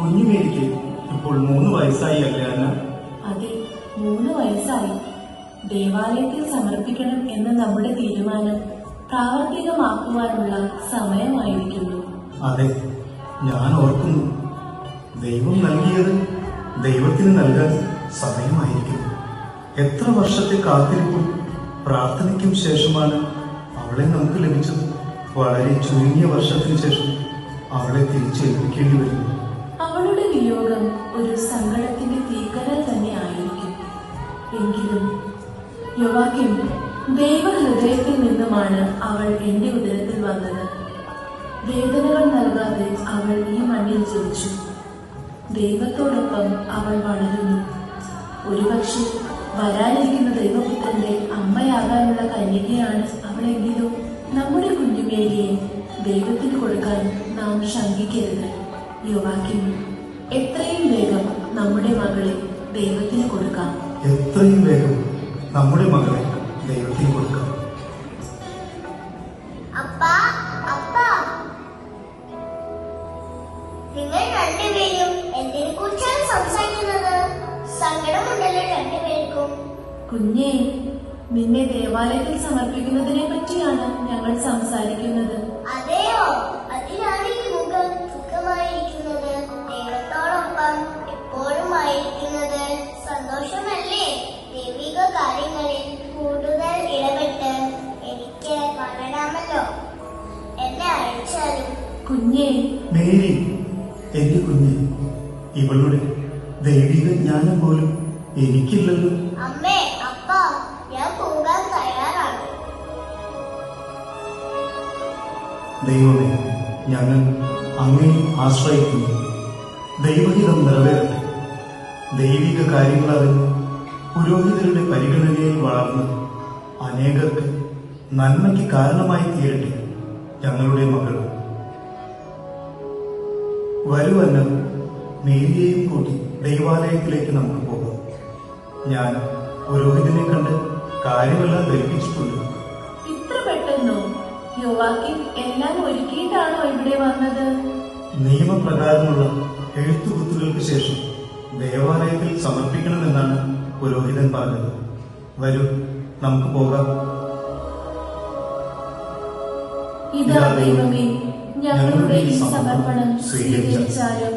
കുഞ്ഞുമേരിക്ക് ഇപ്പോൾ 3 വയസ്സായി അല്ലേ അന്ന? അതെ, 3 വയസ്സായി. ദേവാലയത്തിൽ സമർപ്പിക്കണം എന്ന നമ്മുടെ തീരുമാനം പ്രാവർത്തികമാക്കുവാനുള്ള സമയമായിരിക്കുന്നു. അതെ, ഞാൻ ഓർക്കുന്നു. ദൈവം നൽകിയത് ദൈവത്തിന് നൽകാൻ സമയമായിരിക്കുന്നു. എത്ര വർഷത്തെ കാത്തിരിപ്പും പ്രാർത്ഥനയ്ക്കും ശേഷമാണ് അവളെ നമുക്ക് ലഭിച്ചത്. വളരെ ചുരുങ്ങിയ വർഷത്തിന് ശേഷം അവളെ തിരിച്ചേൽപ്പിക്കേണ്ടി വരുന്നു. അവളുടെ വിയോഗം ഒരു സങ്കടത്തിന്റെ തീക്കനൽ തന്നെ ആയിരിക്കും. എങ്കിലും യോവാക്കിം, ദൈവഹൃദയത്തിൽ നിന്നുമാണ് അവൾ എന്റെ ഉദരത്തിൽ വന്നത്. വേദനകൾ നൽകാതെ അവൾ ഈ മണ്ണിൽ ജനിച്ചു. ദൈവത്തോടൊപ്പം അവൾ വളരുന്നു. ഒരുപക്ഷെ വരാനിരിക്കുന്ന ദൈവപുത്രന്റെ അമ്മയാകാനുള്ള കന്യകയാണ് അവളെങ്കിലും നമ്മുടെ കുഞ്ഞുമേരിയെ ദൈവത്തിന് കൊടുക്കാൻ നാം ശങ്കിക്കരുത്. യോവാക്കിം, എത്രയും വേഗം നമ്മുടെ മകളെ ദൈവത്തിന് കൊടുക്കാം. എത്രയും വേഗം നമ്മുടെ മകളെ ദൈവത്തിന് കൊടുക്കാം. നിങ്ങൾ രണ്ടുപേരും എന്തിനെ കുറിച്ചാണ് സംസാരിക്കുന്നത്? സങ്കടമുണ്ടല്ലോ രണ്ടുപേർക്കും. കുഞ്ഞേ, നിന്നെ ദേവാലയത്തിൽ സമർപ്പിക്കുന്നതിനെ പറ്റിയാണ് ഞങ്ങൾ സംസാരിക്കുന്നത്. അതെയോ? അതിനാണ് ഈ മുഖം ദുഃഖമായിരിക്കുന്നത്. ദൈവത്തോടൊപ്പം എപ്പോഴും ആയിരിക്കുന്നത് സന്തോഷമല്ലേ? ദൈവിക കാര്യങ്ങളിൽ കൂടുതൽ ഇടപെട്ട് എനിക്ക് വളരാമല്ലോ. എന്നെ അയച്ചാലും. കുഞ്ഞേ, മേരി, എന്റെ കുഞ്ഞ്, ഇവളുടെ ദൈവിക ജ്ഞാനം പോലും എനിക്കില്ലല്ലോ. അമ്മേ, അപ്പ, ഞാൻ പോകാൻ തയ്യാറാണ്. ദൈവമേ, ഞങ്ങൾ അങ്ങേ ആശ്രയിക്കുന്നു. ദൈവഹിതം നിറവേറട്ടെ. ദൈവിക കാര്യങ്ങൾ അറിഞ്ഞ് പുരോഹിതരുടെ പരിഗണനയിൽ വളർന്ന് അനേകർക്ക് നന്മയ്ക്ക് കാരണമായി തീരട്ടെ ഞങ്ങളുടെ മകൾ. വരുവന്ന മേരിയെയും കൂട്ടി ദൈവാലയത്തിലേക്ക് നമുക്ക് പോകാം. ഞാൻ പുരോഹിതനെ കണ്ട് കാര്യമെല്ലാം ധരിപ്പിച്ചിട്ടുണ്ട്. ഇത്ര പെട്ടെന്നോ? യോവാക്കിം എല്ലാം ഒരുക്കിയിട്ടാണോ ഇവിടെ വന്നത്? നിയമപ്രകാരമുള്ള എഴുത്തുകുത്തുകൾക്ക് ശേഷം ദേവാലയത്തിൽ സമർപ്പിക്കണമെന്നാണ് പുരോഹിതൻ പറഞ്ഞത്. വരൂ, നമുക്ക് പോകാം. ഇതാ ദൈവമേ, ഞങ്ങളുടെ ഈ സമർപ്പണം സ്വീകരിച്ചാലും